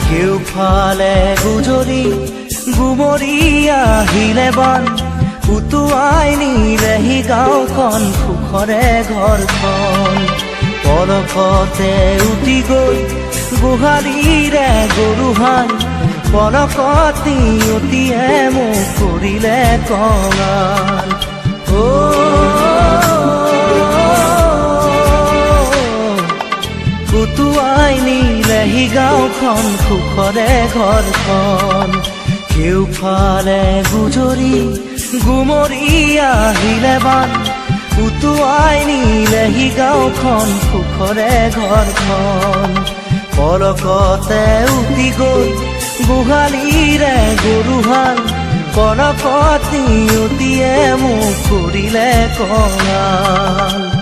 কেউফালে গুজৰি গুমৰি আহিলে বান উটুৱাই নিলেহি গাঁওখন সুখৰে ঘৰখন পলকতে উটি গৈ গোহালিৰে গৰুহাল পলকতি অতিয়ে মোক কৰিলে কঙাল উটুৱাই নিলেহি গাঁওখন সুখৰে ঘৰখন কেউফালে গুজৰি গুমৰি আহিলে বান উটুৱাই নিলেহি গাঁওখন সুখৰে ঘৰখন পলকতে উটি গৈ গোহালিৰে গৰুহাল পলকতি অতিয়ে মোক কৰিলে কঙাল